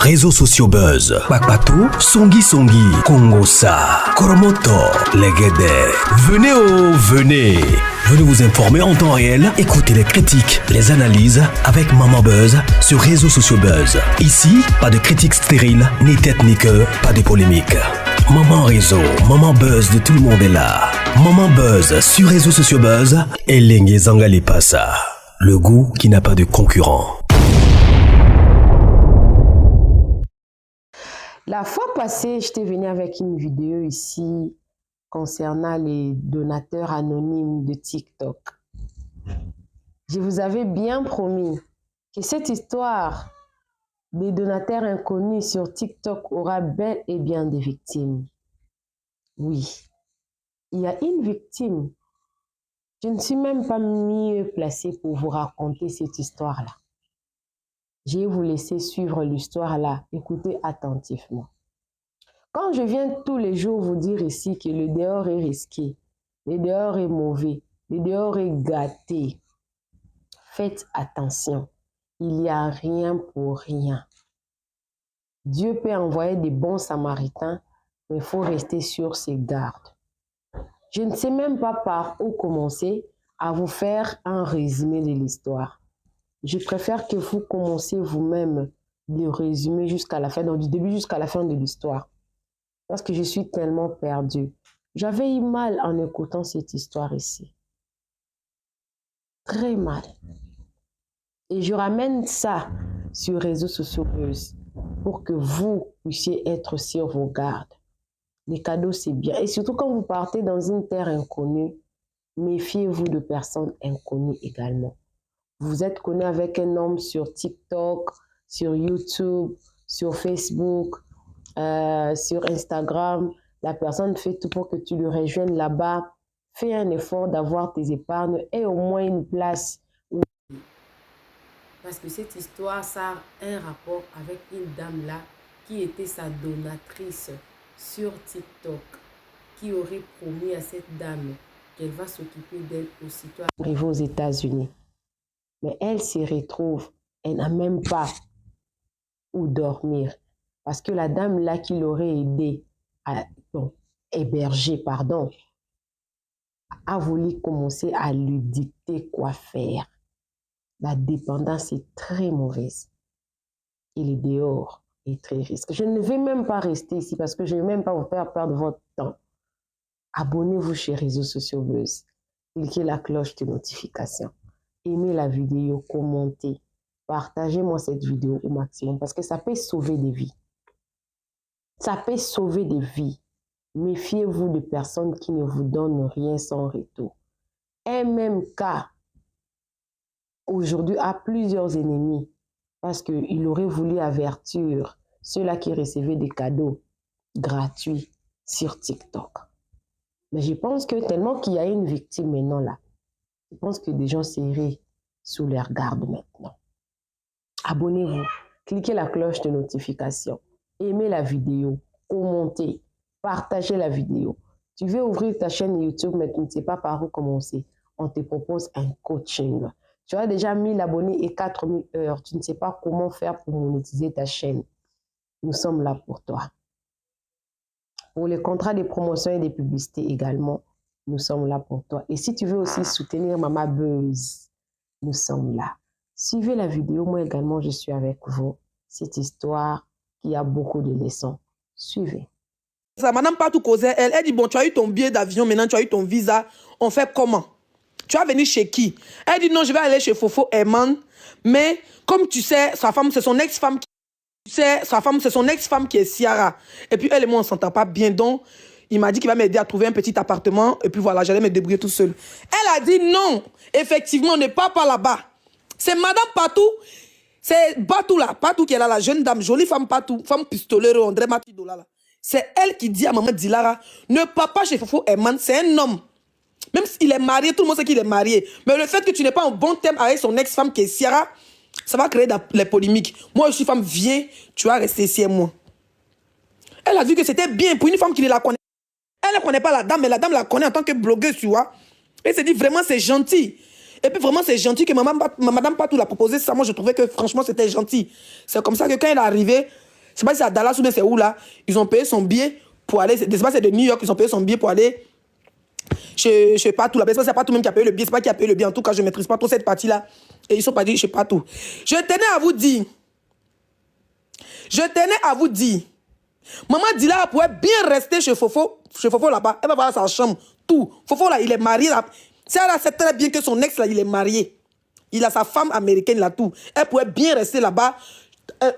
Réseaux sociaux buzz. Bakpatou, Songi Songi, Kongosa, Koromoto, Legede. Venez. Venez vous informer en temps réel. Écoutez les critiques, les analyses avec Maman Buzz sur Réseaux sociaux buzz. Ici, pas de critiques stériles, ni tête ni queue, pas de polémique. Maman Réseau, Maman Buzz de tout le monde est là. Maman Buzz sur Réseaux sociaux buzz et Lengue Zangali Passa. Le goût qui n'a pas de concurrent. La fois passée, je t'ai venu avec une vidéo ici concernant les donateurs anonymes de TikTok. Je vous avais bien promis que cette histoire des donateurs inconnus sur TikTok aura bel et bien des victimes. Oui, il y a une victime. Je ne suis même pas mieux placée pour vous raconter cette histoire-là. Je vais vous laisser suivre l'histoire-là. Écoutez attentivement. Quand je viens tous les jours vous dire ici que le dehors est risqué, le dehors est mauvais, le dehors est gâté, faites attention. Il n'y a rien pour rien. Dieu peut envoyer des bons samaritains, mais il faut rester sur ses gardes. Je ne sais même pas par où commencer à vous faire un résumé de l'histoire. Je préfère que vous commenciez vous-même le résumé jusqu'à la fin, donc du début jusqu'à la fin de l'histoire. Parce que je suis tellement perdue. J'avais eu mal en écoutant cette histoire ici. Très mal. Et je ramène ça sur les réseaux sociaux pour que vous puissiez être sur vos gardes. Les cadeaux, c'est bien. Et surtout quand vous partez dans une terre inconnue, méfiez-vous de personnes inconnues également. Vous êtes connu avec un homme sur TikTok, sur YouTube, sur Facebook, sur Instagram. La personne fait tout pour que tu le rejoignes là-bas. Fais un effort d'avoir tes épargnes et au moins une place. Parce que cette histoire, ça a un rapport avec une dame là qui était sa donatrice sur TikTok, qui aurait promis à cette dame qu'elle va s'occuper d'elle aussitôt arrivée aux États-Unis. Mais elle s'y retrouve, elle n'a même pas où dormir. Parce que la dame là qui l'aurait aidé à héberger, a voulu commencer à lui dicter quoi faire. La dépendance est très mauvaise. Et le dehors est très risqué. Je ne vais même pas rester ici parce que je ne vais même pas vous faire perdre votre temps. Abonnez-vous chez Réseaux sociaux buzz. Cliquez la cloche de notification. Aimez la vidéo, commentez. Partagez-moi cette vidéo au maximum parce que ça peut sauver des vies. Ça peut sauver des vies. Méfiez-vous de personnes qui ne vous donnent rien sans retour. MMK, aujourd'hui, a plusieurs ennemis parce qu'il aurait voulu avertir ceux-là qui recevaient des cadeaux gratuits sur TikTok. Mais je pense que tellement qu'il y a une victime maintenant là, je pense que des gens seraient sous leur garde maintenant. Abonnez-vous, cliquez la cloche de notification, aimez la vidéo, commentez, partagez la vidéo. Tu veux ouvrir ta chaîne YouTube mais tu ne sais pas par où commencer. On te propose un coaching. Tu as déjà 1000 abonnés et 4000 heures. Tu ne sais pas comment faire pour monétiser ta chaîne. Nous sommes là pour toi. Pour les contrats de promotion et de publicité également, nous sommes là pour toi. Et si tu veux aussi soutenir Maman Buzz, nous sommes là. Suivez la vidéo, moi également je suis avec vous. Cette histoire qui a beaucoup de leçons. Suivez. Ça, madame Patou causait, elle dit, bon, tu as eu ton billet d'avion, maintenant tu as eu ton visa, on fait comment? Tu vas venir chez qui? Elle dit, non, je vais aller chez Fofo Herman, mais comme tu sais, sa femme, c'est son ex-femme qui est Ciara. Et puis elle et moi, on s'entend pas bien, donc il m'a dit qu'il va m'aider à trouver un petit appartement, et puis voilà, j'allais me débrouiller tout seul. Elle a dit, non, effectivement, ne pars pas là-bas. C'est madame Patou, c'est Patou là, Patou qui est là, la jeune dame, jolie femme Patou, femme pistolero, André Matidola là. C'est elle qui dit à maman Dilara, ne pars pas chez Fofo Herman, c'est un homme. Même s'il est marié, tout le monde sait qu'il est marié. Mais le fait que tu n'es pas en bon terme avec son ex-femme qui est Ciara, ça va créer les polémiques. Moi, je suis femme, viens, tu vas rester ici et moi. Elle a dit que c'était bien pour une femme qui ne la connaît. Elle ne connaît pas la dame, mais la dame la connaît en tant que blogueuse, tu vois. Elle s'est dit, vraiment, c'est gentil. Et puis, vraiment, c'est gentil que madame Patou l'a proposé ça. Moi, je trouvais que, franchement, c'était gentil. C'est comme ça que quand elle est arrivée, sais pas si c'est à Dallas ou bien c'est où là. Ils ont payé son billet pour aller. Je sais pas si c'est de New York, ils ont payé son billet pour aller chez Patou. C'est pas Patou même qui a payé le billet. C'est pas qui a payé le billet. En tout cas, je ne maîtrise pas trop cette partie-là. Et ils sont partis chez Patou. Je tenais à vous dire. Maman Dilara pourrait bien rester chez Fofo là-bas. Elle va voir sa chambre. Tout. Fofo là, il est marié là. Si elle sait très bien que son ex là, il est marié. Il a sa femme américaine là, tout. Elle pourrait bien rester là-bas.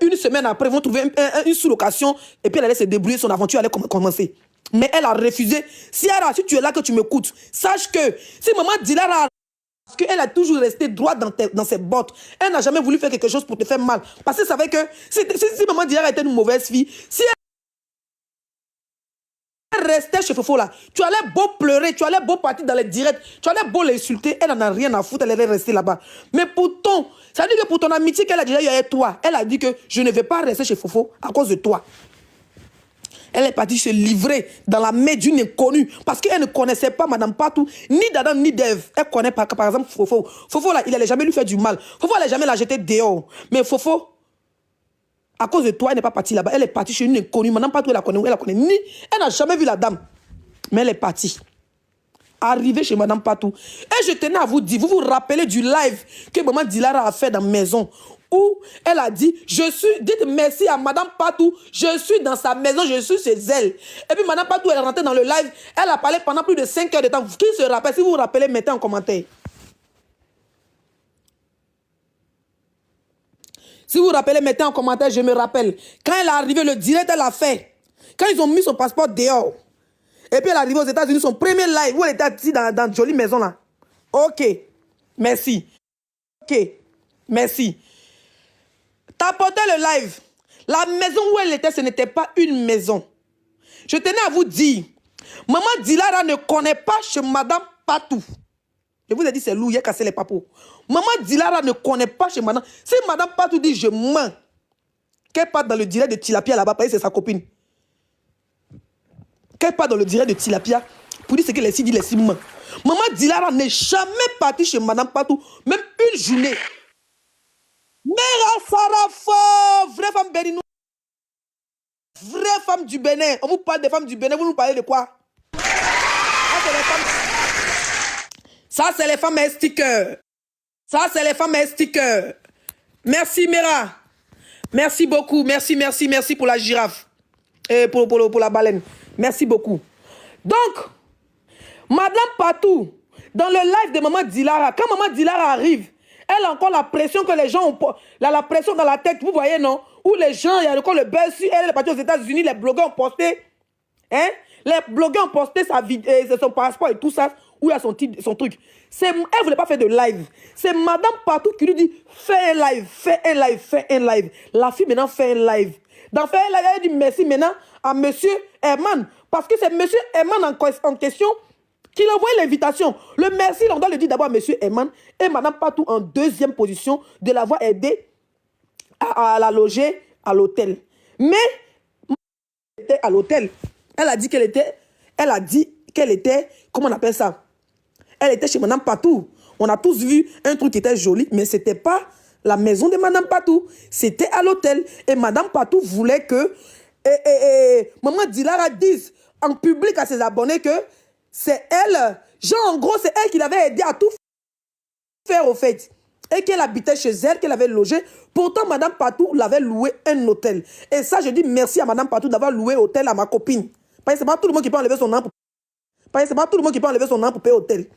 Une semaine après, ils vont trouver une sous-location et puis elle allait se débrouiller, son aventure allait commencer. Mais elle a refusé. Si tu es là que tu m'écoutes, sache que si maman Dilara, parce qu'elle a toujours resté droite dans ses bottes, elle n'a jamais voulu faire quelque chose pour te faire mal. Parce qu'elle savait que si maman Dilara était une mauvaise fille, si elle restait chez Fofo là, tu allais beau pleurer, tu allais beau partir dans les directs, tu allais beau l'insulter, elle n'en a rien à foutre, elle allait rester là-bas. Mais pourtant, ça veut dire que pour ton amitié qu'elle a déjà eu avec toi, elle a dit que je ne vais pas rester chez Fofo à cause de toi. Elle est partie se livrer dans la main d'une inconnue parce qu'elle ne connaissait pas Madame Patou, ni d'Adam ni d'Ève. Elle connaît par exemple Fofo. Fofo là, il n'allait jamais lui faire du mal. Fofo n'allait jamais la jeter dehors. Mais Fofo, à cause de toi, elle n'est pas partie là-bas. Elle est partie chez une inconnue. Madame Patou, elle la connaît ni. Elle n'a jamais vu la dame. Mais elle est partie. Arrivée chez Madame Patou. Et je tenais à vous dire, vous vous rappelez du live que Maman Dilara a fait dans la maison où elle a dit, dites merci à Madame Patou, je suis dans sa maison, je suis chez elle. Et puis Madame Patou, elle est rentrée dans le live, elle a parlé pendant plus de 5 heures de temps. Qui se rappelle? Si vous vous rappelez, mettez en commentaire. Si vous vous rappelez, mettez en commentaire, je me rappelle. Quand elle est arrivée, le direct, elle a fait. Quand ils ont mis son passeport dehors. Et puis elle est arrivée aux États-Unis, son premier live, où elle était assise dans une jolie maison là. Ok, merci. Ok, merci. Tapotez le live. La maison où elle était, ce n'était pas une maison. Je tenais à vous dire, Maman Dilara ne connaît pas chez Madame Patou. Je vous ai dit, c'est Lou, il a cassé les papos. Maman Dilara ne connaît pas chez Madame. Si Madame Patou dit, je mens, qu'elle part dans le direct de Tilapia là-bas, parce que c'est sa copine. Qu'elle part dans le direct de Tilapia, pour dire ce que les filles disent, les filles mentent. Maman Dilara n'est jamais partie chez Madame Patou, même une journée. Mera Sarafo, vraie femme béninoise, vraie femme du Bénin. On vous parle des femmes du Bénin, vous nous parlez de quoi? Ça, c'est les femmes à sticker. Ça, c'est les femmes à sticker. Merci, Mera. Merci beaucoup. Merci pour la girafe. Et pour la baleine. Merci beaucoup. Donc, Madame Patou, dans le live de Maman Dilara, quand Maman Dilara arrive, elle a encore la pression que les gens ont, la pression dans la tête, vous voyez, non? Où les gens, il y a encore le buzz sur elle, est partie aux États-Unis, les blogueurs ont posté, hein? Les blogueurs ont posté son passeport et tout ça, où il y a son truc. Elle ne voulait pas faire de live. C'est Madame Patou qui lui dit, fais un live, fais un live, fais un live. La fille maintenant fait un live. Dans faire un live, elle dit merci maintenant à Monsieur Herman, parce que c'est Monsieur Herman en question qui lui envoie l'invitation. Le merci, on doit le dire d'abord à M. Herman et Mme Patou en deuxième position de l'avoir aidé à la loger à l'hôtel. Mais, elle était à l'hôtel. Elle a dit qu'elle était, comment on appelle ça? Elle était chez Mme Patou. On a tous vu un truc qui était joli, mais ce n'était pas la maison de Mme Patou. C'était à l'hôtel. Et Mme Patou voulait que Maman Dilara dise en public à ses abonnés que c'est elle, genre en gros, c'est elle qui l'avait aidé à tout faire au fait. Et qu'elle habitait chez elle, qu'elle avait logé. Pourtant, Madame Patou l'avait loué un hôtel. Et ça, je dis merci à Madame Patou d'avoir loué hôtel à ma copine. Parce que c'est pas tout le monde qui peut enlever son nom pour payer hôtel.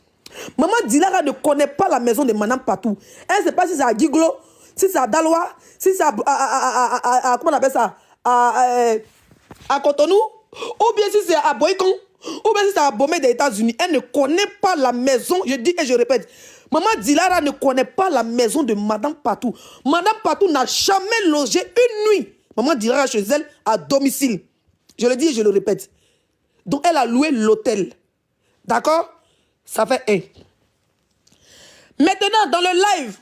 Maman Dilara ne connaît pas la maison de Madame Patou. Elle ne sait pas si c'est à Giglo, si c'est à Daloa, si c'est à comment on appelle ça, à Cotonou, ou bien si c'est à Boycon, ou bien si c'est à Bomé des États-Unis. Elle ne connaît pas la maison, je dis et je répète. Maman Dilara ne connaît pas la maison de Madame Patou. Madame Patou n'a jamais logé une nuit. Maman Dilara chez elle à domicile. Je le dis et je le répète. Donc elle a loué l'hôtel. D'accord? Ça fait un. Maintenant, dans le live,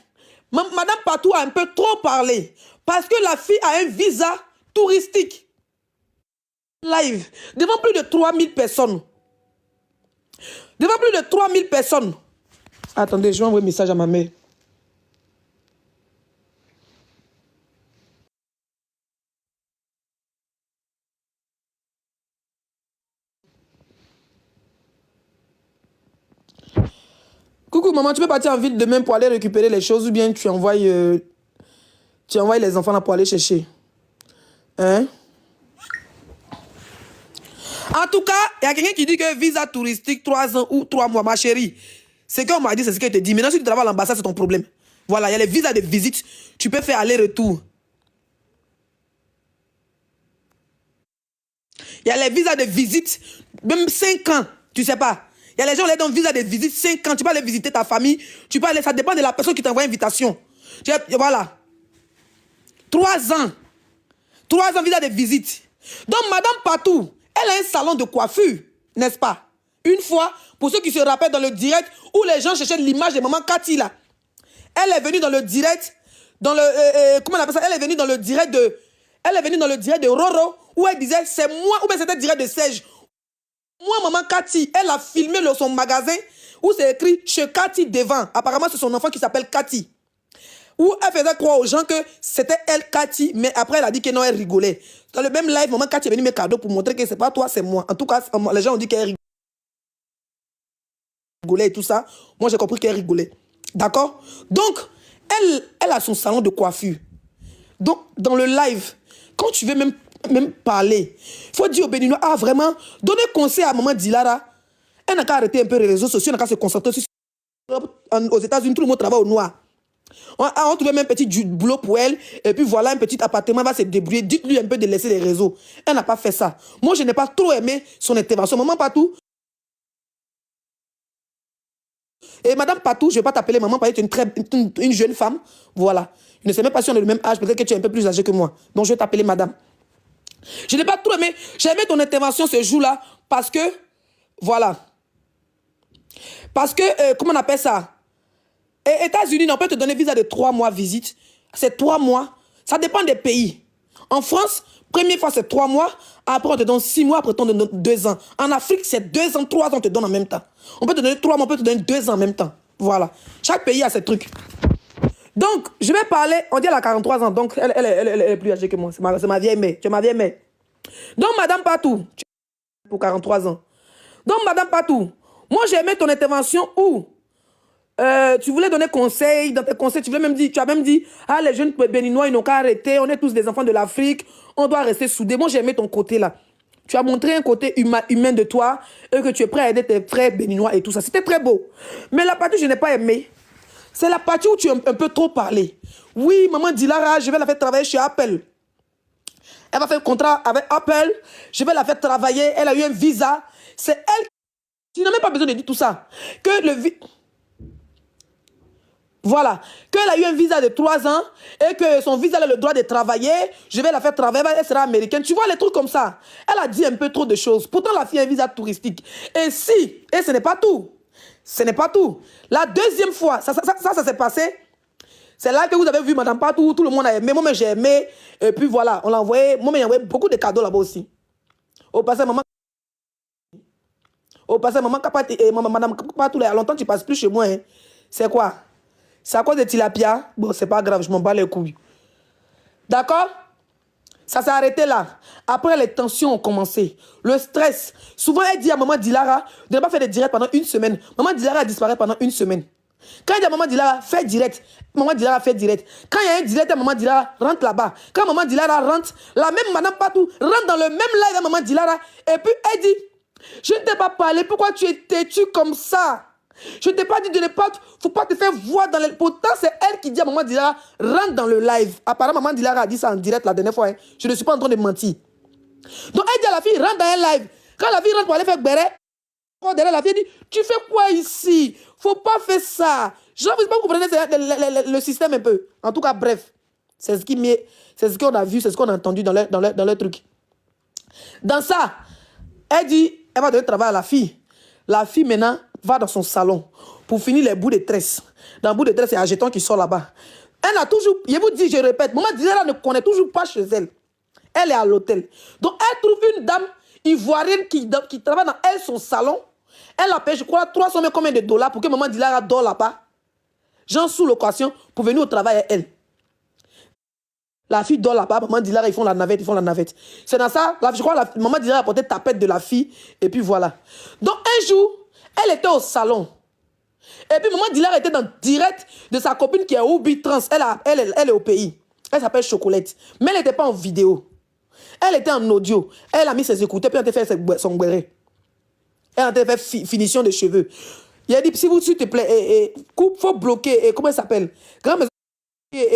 Madame Patou a un peu trop parlé. Parce que la fille a un visa touristique. Live. Devant plus de 3000 personnes. Devant plus de 3000 personnes. Attendez, je vais envoyer un message à ma mère. Coucou maman, tu peux partir en ville demain pour aller récupérer les choses ou bien tu envoies les enfants là pour aller chercher. Hein? En tout cas, il y a quelqu'un qui dit que visa touristique 3 ans ou 3 mois, ma chérie. C'est qu'on m'a dit, c'est ce qu'elle te dit. Maintenant, si tu travailles à l'ambassade, c'est ton problème. Voilà, il y a les visas de visite. Tu peux faire aller-retour. Il y a les visas de visite, même 5 ans, tu sais pas. Il y a les gens qui ont visa de visite 5 ans. Tu peux aller visiter ta famille. Tu peux aller, ça dépend de la personne qui t'envoie invitation. Voilà. 3 ans. 3 ans visa de visite. Donc, Madame Patou, elle a un salon de coiffure, n'est-ce pas? Une fois, pour ceux qui se rappellent dans le direct, où les gens cherchaient l'image de maman Cathy là. Elle est venue dans le direct, dans le, comment on appelle ça? Elle est venue dans le direct de Roro, où elle disait, c'est moi, ou bien c'était le direct de Serge. Moi, maman Cathy, elle a filmé son magasin, où c'est écrit chez Cathy devant. Apparemment, c'est son enfant qui s'appelle Cathy. Où elle faisait croire aux gens que c'était elle, Cathy, mais après elle a dit que non, elle rigolait. Dans le même live, maman Cathy est venue mes cadeaux pour montrer que c'est pas toi, c'est moi. En tout cas, les gens ont dit qu'elle rigolait et tout ça. Moi, j'ai compris qu'elle rigolait. D'accord? Donc, elle a son salon de coiffure. Donc, dans le live, quand tu veux même parler, il faut dire au Béninois, ah vraiment, donner conseil à maman Dilara. Elle n'a qu'à arrêter un peu les réseaux sociaux, elle n'a qu'à se concentrer sur aux États-Unis, tout le monde travaille au noir. On trouve même un petit boulot pour elle, et puis voilà un petit appartement, elle va se débrouiller. Dites-lui un peu de laisser les réseaux. Elle n'a pas fait ça. Moi, je n'ai pas trop aimé son intervention. Maman Patou. Et Madame Patou, je ne vais pas t'appeler maman parce que tu es une jeune femme. Voilà. Je ne sais même pas si on est le même âge, peut-être que tu es un peu plus âgée que moi. Donc, je vais t'appeler madame. Je n'ai pas trop aimé. J'ai aimé ton intervention ce jour-là parce que, voilà. Parce que, comment on appelle ça? Et États-Unis, on peut te donner visa de 3 mois visite. C'est 3 mois. Ça dépend des pays. En France, première fois, c'est 3 mois. Après, on te donne 6 mois. Après, on te donne 2 ans. En Afrique, c'est 2 ans, 3 ans, on te donne en même temps. On peut te donner 3 mois, on peut te donner 2 ans en même temps. Voilà. Chaque pays a ses trucs. Donc, je vais parler. On dit elle a 43 ans. Donc, elle est plus âgée que moi. C'est ma vieille mère. Tu es ma vieille mère. Donc, Madame Patou, tu es pour 43 ans. Donc, Madame Patou, moi, j'ai aimé ton intervention où tu voulais donner conseil, dans tes conseils, tu as même dit, ah, les jeunes béninois, ils n'ont qu'à arrêter, on est tous des enfants de l'Afrique, on doit rester soudés. Moi, j'ai aimé ton côté là. Tu as montré un côté humain de toi, et que tu es prêt à aider tes frères béninois et tout ça. C'était très beau. Mais la partie que je n'ai pas aimé, c'est la partie où tu as un peu trop parlé. Oui, maman Dilara, je vais la faire travailler chez Apple. Elle va faire le contrat avec Apple, je vais la faire travailler, elle a eu un visa. C'est elle, tu n'as même pas besoin de dire tout ça. Que le Voilà, qu'elle a eu un visa de 3 ans et que son visa a le droit de travailler, je vais la faire travailler, elle sera américaine. Tu vois les trucs comme ça. Elle a dit un peu trop de choses. Pourtant, la fille a un visa touristique. Et ce n'est pas tout. Ce n'est pas tout. La deuxième fois, ça s'est passé. C'est là que vous avez vu Madame Patou, tout le monde a aimé. Moi, j'ai aimé. Et puis voilà, on l'a envoyé. Moi, j'ai envoyé beaucoup de cadeaux là-bas aussi. Au passé, maman. Madame Patou, il y a longtemps, tu ne passes plus chez moi. Hein. C'est quoi? C'est à cause de tilapia. Bon, c'est pas grave, je m'en bats les couilles. D'accord? Ça s'est arrêté là. Après, les tensions ont commencé. Le stress. Souvent, elle dit à maman Dilara de ne pas faire de direct pendant 1 semaine. Maman Dilara a disparu pendant 1 semaine. Quand il dit à maman Dilara, fais direct. Maman Dilara fait direct. Quand il y a un direct, maman Dilara rentre là-bas. Quand maman Dilara rentre, la même Madame Patou rentre dans le même live à maman Dilara. Et puis, elle dit, je ne t'ai pas parlé. Pourquoi tu es têtu comme ça? Je ne t'ai pas dit de ne pas... Faut pas te faire voir dans le... Pourtant, c'est elle qui dit à maman Dilara, rentre dans le live. Apparemment, maman Dilara a dit ça en direct la dernière fois. Hein. Je ne suis pas en train de mentir. Donc, elle dit à la fille, rentre dans un live. Quand la fille rentre pour aller faire béret, derrière la fille dit, tu fais quoi ici? Faut pas faire ça. Je ne sais pas, vous comprenez le système un peu. En tout cas, bref. C'est ce qu'on a vu, c'est ce qu'on a entendu dans leur truc. Dans ça, elle dit, elle va donner travail à la fille. La fille, maintenant, va dans son salon pour finir les bouts de tresse. Dans le bout de tresse, il y a un jeton qui sort là-bas. Elle a toujours, je vous dis, je répète, maman Dilara ne connaît toujours pas chez elle. Elle est à l'hôtel. Donc, elle trouve une dame ivoirienne qui travaille dans son salon. Elle a payé, je crois, 300 000 combien de dollars pour que maman Dilara dort là-bas. Gens sous location pour venir au travail à elle. La fille dort là-bas, maman Dilara, ils font la navette, C'est dans ça, je crois, maman Dilara a porté tapette de la fille, et puis voilà. Donc, un jour, elle était au salon. Et puis maman Dilara était dans direct de sa copine qui est Ubi Trans. Elle est au pays. Elle s'appelle Chocolate. Mais elle n'était pas en vidéo. Elle était en audio. Elle a mis ses écouteurs, puis elle a fait son béret. Elle a fait finition de cheveux. Il a dit, s'il te plaît, coupe, faut bloquer. Comment elle s'appelle? Grand maison.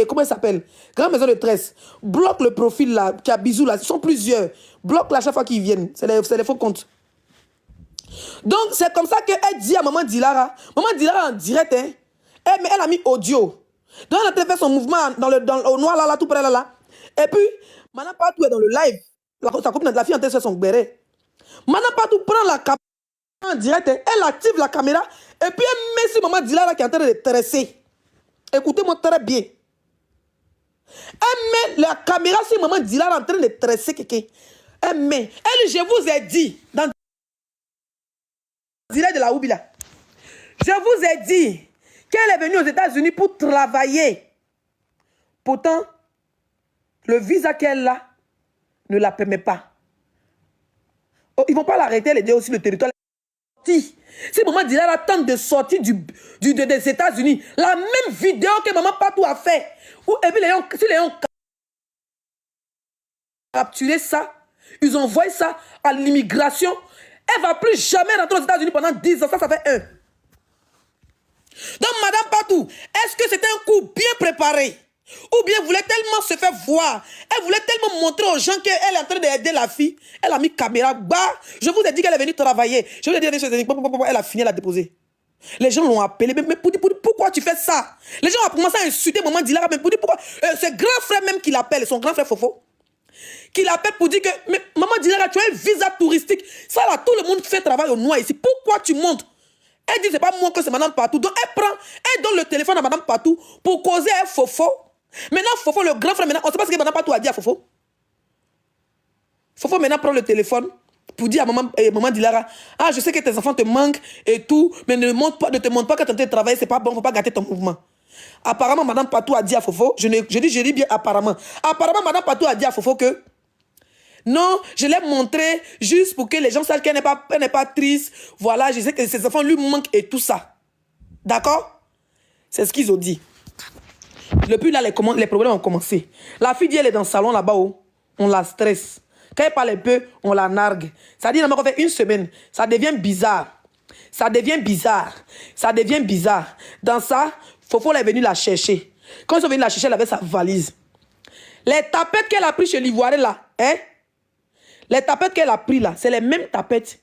Comment elle s'appelle? Grande maison de tresse. Bloque le profil là, qui a bisous là. Ils sont plusieurs. Bloque là chaque fois qu'ils viennent. C'est les faux comptes. Donc, c'est comme ça qu'elle dit à maman Dilara. Maman Dilara en direct, hein. Elle a mis audio. Donc, elle a fait son mouvement au noir là, tout près là. Et puis, maintenant, partout est dans le live. Sa copine de la fille en train de faire son béret. Maintenant, partout prend la caméra en direct. Hein. Elle active la caméra. Et puis, elle met sur maman Dilara qui est en train de tresser. Écoutez-moi très bien. Elle met la caméra sur maman Dilara en train de tresser quelqu'un. Elle met. Elle, je vous ai dit, dans direct de la Oubila, je vous ai dit qu'elle est venue aux États-Unis pour travailler. Pourtant, le visa qu'elle a ne la permet pas. Oh, ils ne vont pas l'arrêter, elle est aussi le territoire. Si maman Dilara tente de sortir des États-Unis, la même vidéo que maman Patou a fait, où et puis les ont capturé ça, ils ont envoyé ça à l'immigration. Elle ne va plus jamais rentrer aux États-Unis pendant 10 ans. Ça fait 1. Donc, madame Patou, est-ce que c'était un coup bien préparé? Ou bien voulait tellement se faire voir? Elle voulait tellement montrer aux gens qu'elle est en train d'aider la fille. Elle a mis caméra bas. Je vous ai dit qu'elle est venue travailler. Je vous ai dit, elle a fini, elle a déposé. Les gens l'ont appelé. Mais pourquoi tu fais ça? Les gens ont commencé à insulter maman Dilara. Mais pourquoi? C'est grand frère même qui l'appelle, son grand frère Fofo. Qui l'appelle pour dire que mais maman Dilara, tu as un visa touristique. Ça là, tout le monde fait travail au noir ici. Pourquoi tu montes? Elle dit c'est pas moi que c'est madame Patou. Donc elle donne le téléphone à madame Patou pour causer un Fofo. Maintenant Fofo, le grand frère, maintenant, on ne sait pas ce que madame Patou a dit à Fofo. Fofo maintenant prend le téléphone pour dire à maman Dilara, ah je sais que tes enfants te manquent et tout, mais ne te montre pas que tu es en train de travailler, c'est pas bon, il ne faut pas gâter ton mouvement. Apparemment, madame Patou a dit à Fofo, je dis bien apparemment. Apparemment, madame Patou a dit à Fofo que non, je l'ai montré juste pour que les gens sachent qu'elle n'est pas triste. Voilà, je sais que ses enfants lui manquent et tout ça. D'accord? C'est ce qu'ils ont dit. Depuis là, les problèmes ont commencé. La fille dit, elle est dans le salon là-bas où on la stresse. Quand elle parle un peu, on la nargue. Ça dit, on fait 1 semaine. Ça devient bizarre. Ça devient bizarre. Ça devient bizarre. Dans ça, Fofo est venu la chercher. Quand ils sont venus la chercher, elle avait sa valise. Les tapettes qu'elle a pris chez l'Ivoirien là, hein? Les tapettes qu'elle a pris là, c'est les mêmes tapettes.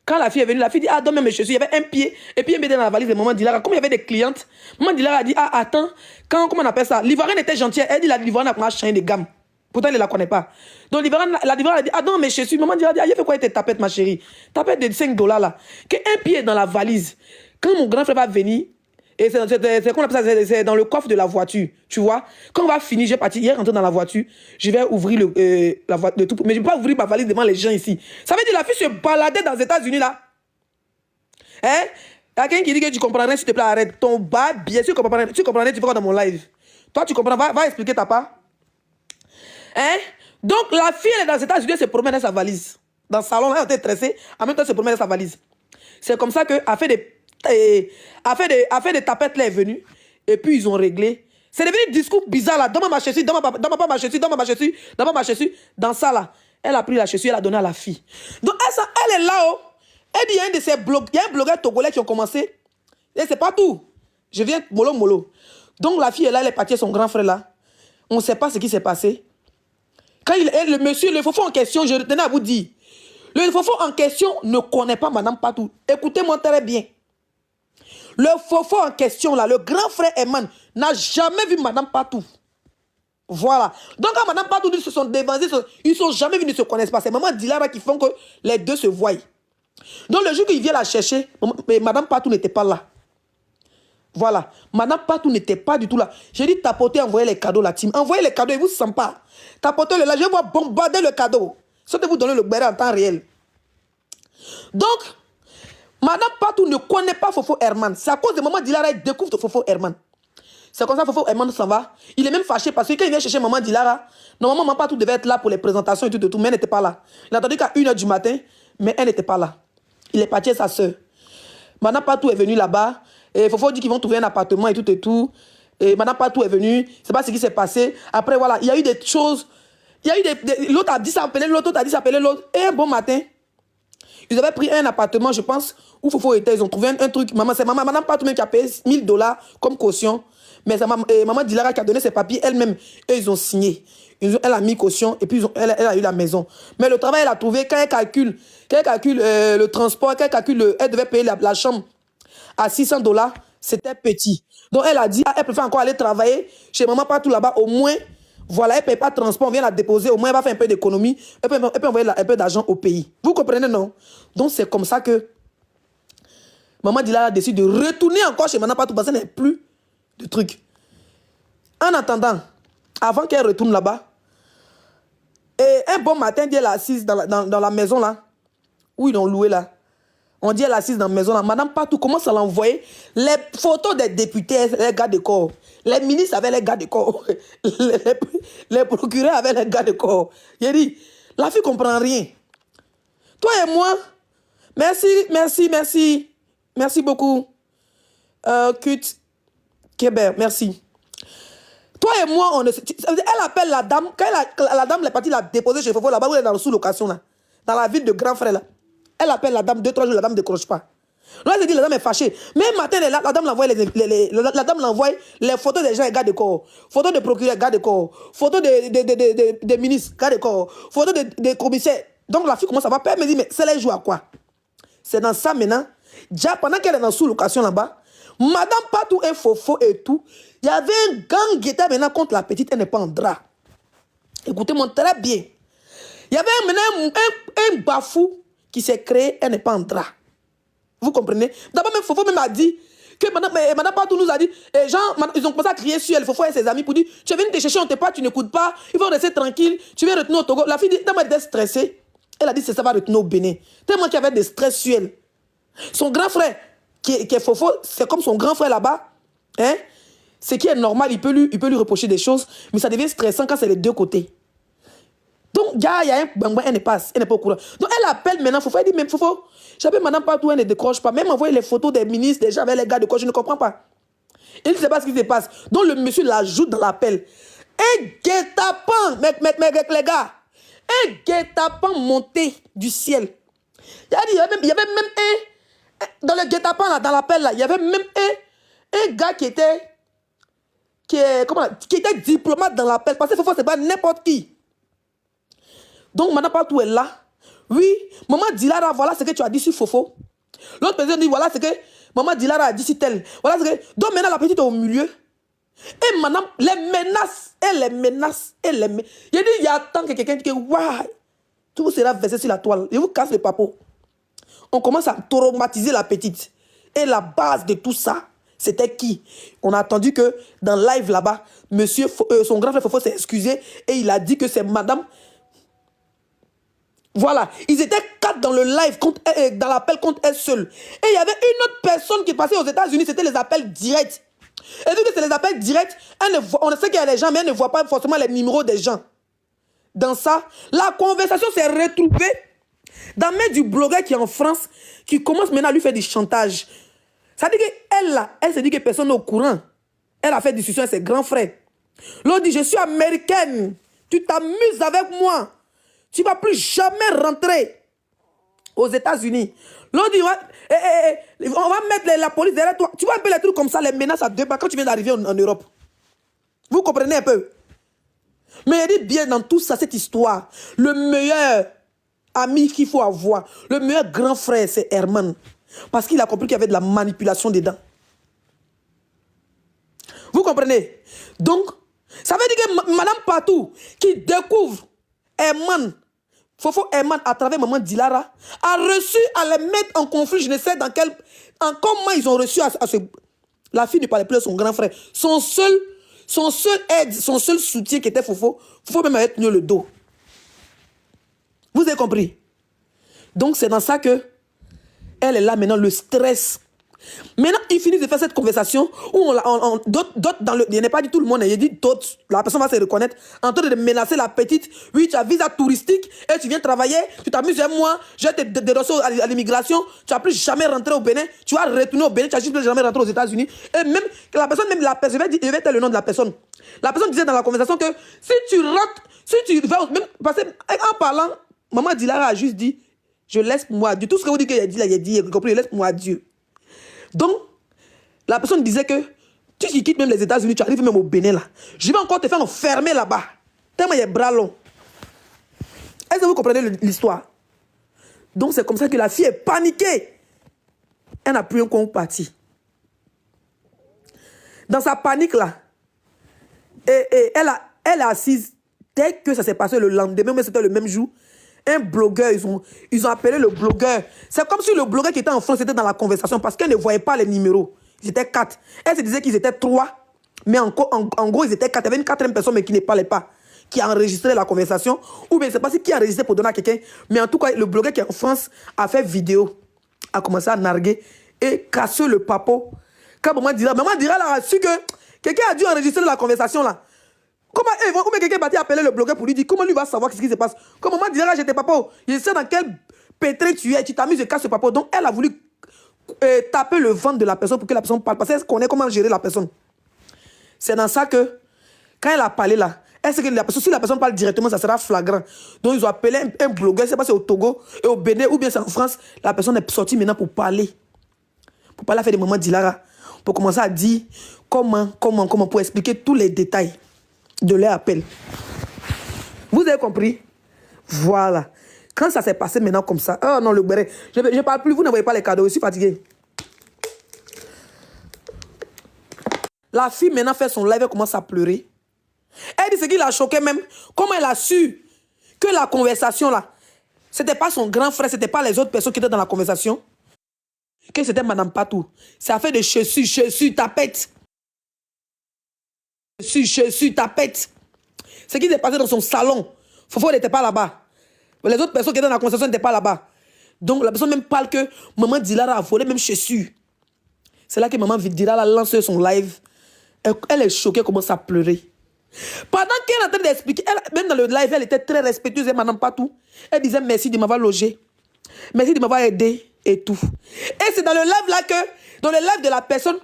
Quand la fille est venue, la fille dit, ah, donne-moi mes chaussures. Il y avait un pied, et puis un pied dans la valise de maman Dilara. Comme il y avait des clientes, maman Dilara a dit, ah, attends, comment on appelle ça? L'Ivoirienne était gentille. Elle dit, l'Ivoirienne a changé de gamme. Pourtant, elle ne la connaît pas. Donc, l'Ivoirienne a dit, ah, donne mes chaussures. Maman Dilara a dit, ah, il fait quoi tes tapettes, ma chérie? Tapettes de $5 là. Un pied dans la valise. Quand mon grand frère va venir, et c'est dans le coffre de la voiture, tu vois. Quand on va finir, je vais partir, hier rentrer dans la voiture, je vais ouvrir la voiture, mais je ne vais pas ouvrir ma valise devant les gens ici. Ça veut dire la fille se baladait dans les États-Unis là. Hein? Il y a quelqu'un qui dit que tu comprendrais, s'il te plaît, arrête ton bas, bien sûr que tu comprendrais, tu fais quoi dans mon live? Toi, tu comprends, va expliquer ta part. Hein? Donc, la fille, elle est dans les États-Unis, elle se promène dans sa valise. Dans le salon, elle était stressée, en même temps, elle se promène dans sa valise. C'est comme ça qu'elle a fait des tapettes, là, est venue, et puis ils ont réglé. C'est devenu un discours bizarre là. Donne-moi ma chaussure, donne-moi ma chaussure, donne-moi ma chaussure, donne-moi ma chaussure. Dans ça là, elle a pris la chaussure, elle a donné à la fille. Donc elle est là-haut. Elle dit, il y a un blogueur togolais qui ont commencé. Et c'est pas tout. Je viens mollo. Donc la fille est là, elle est partie à son grand frère là. On ne sait pas ce qui s'est passé. Quand le monsieur, le Fofo en question, je tenais à vous dire, le Fofo en question ne connaît pas madame Patou. Écoutez-moi très bien. Le Fofo en question là, le grand frère Eman, n'a jamais vu madame Patou. Voilà. Donc quand madame Patou se sont dévancés, ils ne sont jamais venus, ils ne se connaissent pas. C'est maman Dilara qui font que les deux se voient. Donc le jour qu'il vient la chercher, madame Patou n'était pas là. Voilà. Madame Patou n'était pas du tout là. J'ai dit tapoter, envoyer les cadeaux la team. Envoyez les cadeaux, ils ne vous sentent pas. Tapotez-le là, je vais vous bombarder le cadeau. Sauf vous donner le béret en temps réel. Donc, madame Patou ne connaît pas Fofo Herman. C'est à cause de maman Dilara, elle découvre Fofo Herman. C'est comme ça que Fofo Herman s'en va. Il est même fâché parce que quand il vient chercher maman Dilara, normalement maman Patou devait être là pour les présentations et tout, mais elle n'était pas là. Il a attendu qu'à 1h du matin, mais elle n'était pas là. Il est parti à sa soeur. Madame Patou est venue là-bas. Et Fofo dit qu'ils vont trouver un appartement et tout et tout. Et Madame Patou est venue. C'est pas ce qui s'est passé. Après, voilà, il y a eu des choses. Il y a eu l'autre a dit ça, appeler l'autre, l'autre a dit ça, appeler l'autre. Et un bon matin, ils avaient pris un appartement, je pense, où Fofo était. Ils ont trouvé un truc. C'est Madame Patou même qui a payé $1000 comme caution. Mais c'est Maman Dilara qui a donné ses papiers elle-même. Et ils ont signé. Elle a mis caution et puis elle a eu la maison. Mais le travail, elle a trouvé, quand elle calcule le transport, quand elle calcule, elle devait payer la chambre à $600, c'était petit. Donc elle a dit, elle préfère encore aller travailler chez Maman Patou là-bas, au moins, voilà, elle ne paye pas de transport, on vient la déposer, au moins elle va faire un peu d'économie, elle peut envoyer un peu d'argent au pays. Vous comprenez, non? Donc c'est comme ça que Maman Dilara décide de retourner encore chez Maman Patou parce qu'elle n'a plus de trucs. En attendant, avant qu'elle retourne là-bas, et un bon matin, elle est assise dans la maison là, où ils l'ont loué là. On dit elle est assise dans la maison là. Madame Patou commence à l'envoyer les photos des députés, les gars de corps. Les ministres avaient les gars de corps. Les procureurs avaient les gars de corps. Il dit, la fille ne comprend rien. Toi et moi, merci beaucoup. Kut Keber, merci. Toi et moi, elle appelle la dame, quand la dame est partie la déposer chez Fofo, là-bas où elle est dans la sous-location, là, dans la ville de Grand Frère, là. Elle appelle la dame 2-3 jours, la dame ne décroche pas. Là, elle se dit, la dame est fâchée. Même matin, la dame l'envoie les photos des gens, les gars de corps. Photos de procureurs, gars de corps. Photos des ministres, gars de corps. Photos des commissaires. Donc la fille commence à voir. Elle me dit, mais c'est les jours à quoi? C'est dans ça maintenant. Déjà, pendant qu'elle est dans sous-location là-bas, Madame Patou et Fofo et tout, il y avait un gang qui était maintenant contre la petite, elle n'est pas en drap. Écoutez-moi très bien. Il y avait maintenant un bafou qui s'est créé, elle n'est pas en drap. Vous comprenez? D'abord, même Fofo même a dit que Madame Patou nous a dit, et gens, ils ont commencé à crier sur elle, Fofo et ses amis, pour dire, tu es venu te chercher, on ne t'aime pas, tu n'écoutes pas, il faut rester tranquille, tu viens retourner au Togo. La fille dit, tellement elle était stressée, elle a dit, ça va retourner au Bénin. Tellement qu'il y avait des stress sur elle. Son grand frère, qui est Fofo, c'est comme son grand frère là-bas, hein? Ce qui est normal, il peut lui reprocher des choses, mais ça devient stressant quand c'est les deux côtés. Donc, il y a un bang, elle n'est pas au courant. Donc, elle appelle maintenant Fofo, elle dit, mais Fofo, j'appelle Madame Patou, elle ne décroche pas. Même envoyer les photos des ministres, déjà avec les gars de corps, je ne comprends pas. Il ne sait pas ce qui se passe. Donc, le monsieur l'ajoute dans l'appel. Un guet-apens, les gars, un guet-apens monté du ciel. Il y avait même dans le guet-apens, là, dans l'appel, là, il y avait même un gars qui était diplomate dans l'appel. Parce que Fofo, c'est pas n'importe qui. Donc, Madame Patou est là. Oui, Maman Dilara, voilà ce que tu as dit sur Fofo. L'autre personne dit, voilà ce que Maman Dilara a dit sur tel. Voilà ce que... Donc, maintenant, la petite est au milieu. Et Madame, les menaces. Il dit, il y a tant que quelqu'un dit, waouh, tout sera versé sur la toile. Il vous casse le papeau. On commence à traumatiser la petite. Et la base de tout ça, c'était qui? On a entendu que dans le live là-bas, son grand frère Fofo s'est excusé et il a dit que c'est Madame... Voilà, ils étaient 4 dans le live, dans l'appel contre elle seule. Et il y avait une autre personne qui passait aux États-Unis, c'était les appels directs. Et vu que c'est les appels directs, on sait qu'il y a des gens, mais elle ne voit pas forcément les numéros des gens. Dans ça, la conversation s'est retrouvée dans le main du blogueur qui est en France, qui commence maintenant à lui faire du chantage. Ça dit qu'elle, là, elle se dit que personne n'est au courant. Elle a fait discussion avec ses grands frères. L'autre dit, je suis américaine, tu t'amuses avec moi. Tu ne vas plus jamais rentrer aux États-Unis. L'on dit, on va mettre la police derrière toi. Tu vois un peu les trucs comme ça, les menaces à deux pas quand tu viens d'arriver en Europe. Vous comprenez un peu? Mais il dit bien dans tout ça, cette histoire, le meilleur ami qu'il faut avoir, le meilleur grand frère, c'est Herman. Parce qu'il a compris qu'il y avait de la manipulation dedans. Vous comprenez? Donc, ça veut dire que Madame Patou, qui découvre Herman, Fofo Herman, à travers Maman Dilara, a reçu à les mettre en conflit. Je ne sais comment ils ont reçu la fille ne parlait plus de son grand frère. Son seul aide, son seul soutien qui était Fofo. Fofo même avait tenu le dos. Vous avez compris? Donc c'est dans ça que elle est là maintenant, le stress Maintenant, ils finissent de faire cette conversation où d'autres dans le... Il n'est pas dit tout le monde, il dit d'autres, la personne va se reconnaître, en train de menacer la petite. Oui, tu as visa touristique et tu viens travailler, tu t'amuses un mois, je te dérossé à l'immigration, tu n'as plus jamais rentré au Bénin, tu vas retourner au Bénin, tu n'as juste plus jamais rentré aux États-Unis. Et même que la personne, je vais dire le nom de la personne. La personne disait dans la conversation que si tu rentres, si tu vas, même parce en parlant, maman Dilara a juste dit, je laisse moi Dieu. Tout ce que vous dites qu'il a dit là, il a dit, compris, je laisse moi Dieu. Donc, la personne disait que tu quittes même les États-Unis, tu arrives même au Bénin là. Je vais encore te faire enfermer là-bas. Tellement il y a bras longs. Est-ce que vous comprenez l'histoire? Donc, c'est comme ça que la fille est paniquée. Elle n'a plus un compte parti. Dans sa panique là, elle est assise. Dès que ça s'est passé le lendemain, mais c'était le même jour, un blogueur, ils ont appelé le blogueur. C'est comme si le blogueur qui était en France était dans la conversation parce qu'elle ne voyait pas les numéros. Ils étaient 4. Elle se disait qu'ils étaient 3, mais en gros, ils étaient 4. Il y avait une 4e personne, mais qui ne parlait pas, qui a enregistré la conversation. Ou bien, je ne sais pas si qui a enregistré pour donner à quelqu'un. Mais en tout cas, le blogueur qui est en France a fait vidéo, a commencé à narguer et casser le papo. Quand maman Dira a su que quelqu'un a dû enregistrer la conversation là. Comment quelqu'un est parti appeler le blogueur pour lui dire comment lui va savoir ce qui se passe. Comme maman Dira, j'étais papa, je sais dans quel pétrin tu es, tu t'amuses de casser le papo. Donc elle a voulu taper le ventre de la personne pour que la personne parle. Parce qu'elle connaît comment gérer la personne. C'est dans ça que, quand elle a parlé là, est-ce que si la personne parle directement, ça sera flagrant. Donc ils ont appelé un blogueur, je ne sais pas si c'est au Togo et au Bénin ou bien c'est en France. La personne est sortie maintenant pour parler. Pour parler à faire des moments d'Ilara. Pour commencer à dire comment, pour expliquer tous les détails de leur appel. Vous avez compris? Voilà. Quand ça s'est passé maintenant comme ça, oh non, le béret, je ne parle plus, vous ne voyez pas les cadeaux, je suis fatigué. La fille maintenant fait son live, elle commence à pleurer. Elle dit ce qui l'a choqué même, comment elle a su que la conversation là, c'était pas son grand frère, c'était pas les autres personnes qui étaient dans la conversation, que c'était Madame Patou. C'est affaire de je suis tapette. Je suis tapette. Ce qui s'est passé dans son salon, Fofo n'était pas là-bas. Les autres personnes qui étaient dans la conversation n'étaient pas là-bas. Donc la personne même parle que maman Dilara a volé même chaussures. C'est là que maman Dilara a lancé son live. Elle est choquée, elle commence à pleurer. Pendant qu'elle est en train d'expliquer, même dans le live, elle était très respectueuse et madame Patou. Elle disait merci de m'avoir logé. Merci de m'avoir aidé et tout. Et c'est dans le live là que, dans le live de la personne,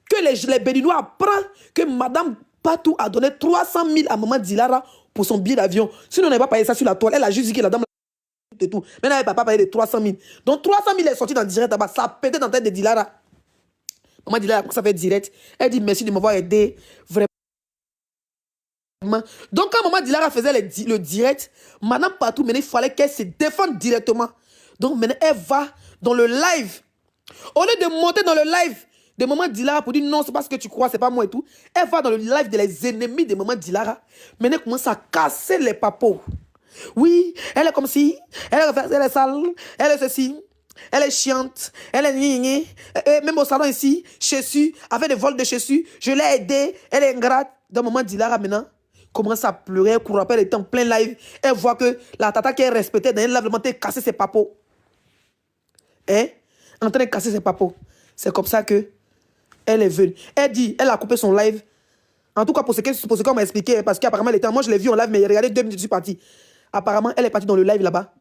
que les Béninois apprennent que madame Patou a donné 300 000 à maman Dilara pour son billet d'avion. Sinon on n'avait pas payé ça sur la toile. Elle a juste dit que la dame et tout. Mais elle n'avait pas payé de 300 000. Donc 300 000 est sorti dans le direct là-bas. Ça a pété dans la tête de Dilara. Maman Dilara, ça fait direct. Elle dit merci de m'avoir aidé. Vraiment. Donc quand maman Dilara faisait le direct, madame Patou, maintenant il fallait qu'elle se défende directement. Donc maintenant elle va dans le live. Au lieu de monter dans le live de maman Dilara pour dire non, c'est pas ce que tu crois, c'est pas moi et tout. Elle va dans le live des ennemis de maman Dilara. Maintenant elle commence à casser les papos. Oui, elle est comme si, elle est sale, elle est ceci, elle est chiante, elle est nignée. Même au salon ici, Chessu, avec des vols de Chessu, je l'ai aidée, elle est ingrate. Donc maman Dilara maintenant commence à pleurer, elle court après, elle est en plein live. Elle voit que la tata qui est respectée dans un live, elle a cassé ses papos. Hein? En train de casser ses papos. C'est comme ça que elle est venue. Elle dit, elle a coupé son live. En tout cas, pour ce qu'on m'a expliqué, parce qu'apparemment, moi je l'ai vu en live, mais regardez 2 minutes, je suis parti. Apparemment, elle est partie dans le live là-bas.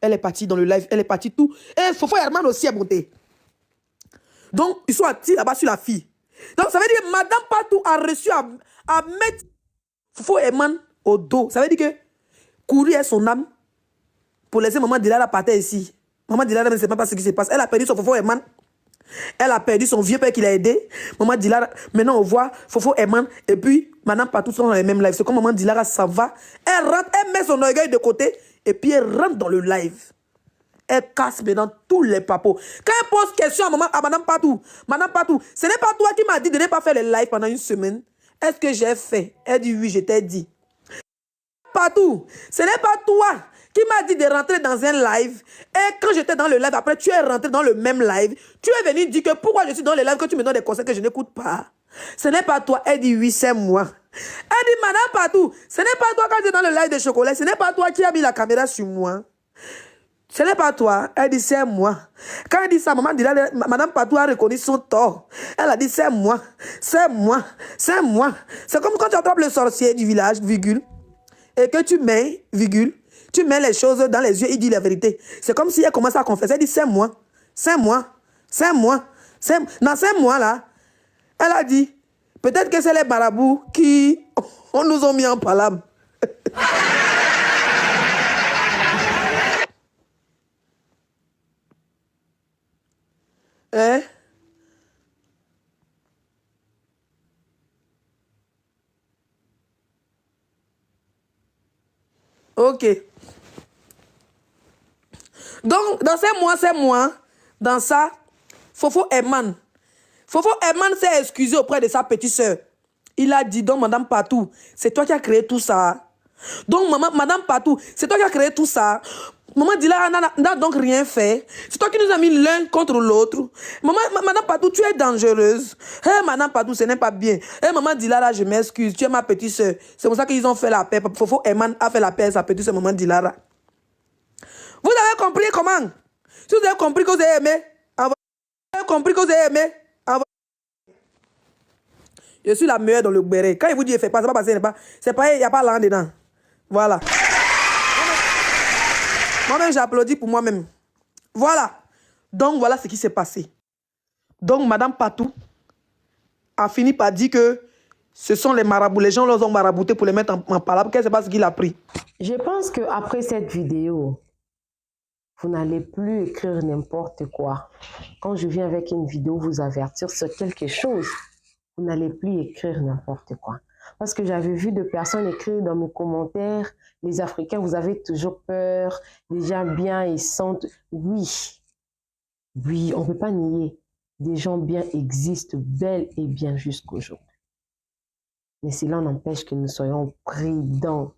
Elle est partie dans le live, elle est partie tout. Et Fofo Herman aussi est monté. Donc, ils sont assis là-bas sur la fille. Donc, ça veut dire que Madame Patou a reçu à mettre Fofo Herman au dos. Ça veut dire que courir est son âme pour laisser maman Dilara partir ici. Maman Dilara ne sait même pas ce qui se passe. Elle a perdu son Fofo Herman. Elle a perdu son vieux père qui l'a aidé. Maman Dilara, maintenant on voit Fofo Herman et puis Madame Patou sont dans les mêmes lives. C'est comme Maman Dilara s'en va. Elle rentre, elle met son orgueil de côté et puis elle rentre dans le live. Elle casse maintenant tous les papos. Quand elle pose question à Madame Patou, ce n'est pas toi qui m'as dit de ne pas faire le live pendant une semaine. Est-ce que j'ai fait? Elle dit oui, je t'ai dit. Patou, ce n'est pas toi qui m'a dit de rentrer dans un live. Et quand j'étais dans le live, après, tu es rentré dans le même live. Tu es venu dire que pourquoi je suis dans le live, que tu me donnes des conseils que je n'écoute pas. Ce n'est pas toi. Elle dit oui, c'est moi. Elle dit, Madame Patou, ce n'est pas toi quand tu es dans le live de chocolat. Ce n'est pas toi qui as mis la caméra sur moi. Ce n'est pas toi. Elle dit, c'est moi. Quand elle dit ça, Madame Patou a reconnu son tort. Elle a dit, c'est moi. C'est moi. C'est moi. C'est comme quand tu attrapes le sorcier du village, virgule, et que tu mets, virgule, tu mets les choses dans les yeux, il dit la vérité. C'est comme si elle commence à confesser. Elle dit, c'est moi. C'est moi. C'est moi. Non, c'est moi là. Elle a dit, peut-être que c'est les marabouts qui nous ont mis en palabre. Hein? Ok. Donc, dans ces mois, dans ça, Fofo Herman s'est excusé auprès de sa petite soeur. Il a dit, donc, Madame Patou, c'est toi qui as créé tout ça. Donc, Madame Patou, c'est toi qui as créé tout ça. Maman Dilara n'a donc rien fait. C'est toi qui nous as mis l'un contre l'autre. Madame Patou, tu es dangereuse. Hey, Madame Patou, ce n'est pas bien. Hey, Maman Dilara, je m'excuse. Tu es ma petite soeur. C'est pour ça qu'ils ont fait la paix. Fofo Herman a fait la paix à sa petite soeur, Maman Dilara. Vous avez compris comment? Si vous avez compris que vous avez aimé, vous avez compris que vous avez aimé, je suis la meilleure dans le béret. Quand il vous dit, fais pas, c'est pas passé, c'est pas, il n'y a pas l'an dedans. Voilà. Moi-même, j'applaudis pour moi-même. Voilà. Donc, voilà ce qui s'est passé. Donc, Madame Patou a fini par dire que ce sont les marabouts. Les gens les ont maraboutés pour les mettre en palabre. Qu'elle ne sait pas ce qu'il a pris. Je pense qu'après cette vidéo, vous n'allez plus écrire n'importe quoi. Quand je viens avec une vidéo vous avertir sur quelque chose, vous n'allez plus écrire n'importe quoi. Parce que j'avais vu des personnes écrire dans mes commentaires, les Africains, vous avez toujours peur, les gens bien, ils sentent... Oui, oui, on ne peut pas nier. Des gens bien existent bel et bien jusqu'aujourd'hui. Mais cela n'empêche que nous soyons pris dans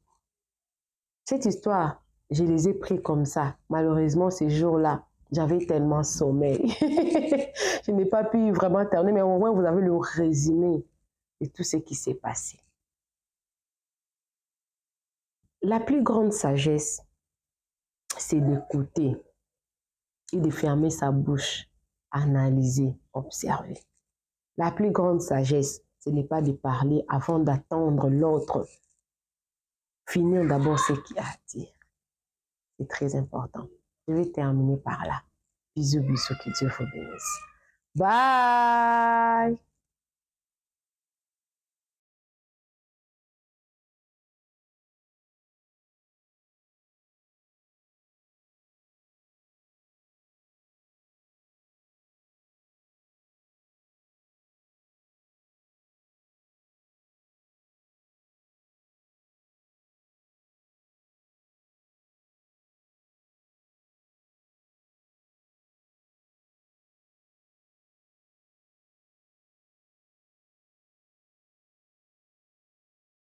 cette histoire. Je les ai pris comme ça. Malheureusement, ces jours-là, j'avais tellement sommeil. Je n'ai pas pu vraiment terminer, mais au moins, vous avez le résumé de tout ce qui s'est passé. La plus grande sagesse, c'est d'écouter et de fermer sa bouche, analyser, observer. La plus grande sagesse, ce n'est pas de parler avant d'attendre l'autre. Finir d'abord ce qu'il y a à dire. C'est très important. Je vais terminer par là. Bisous, bisous, que Dieu vous bénisse. Bye!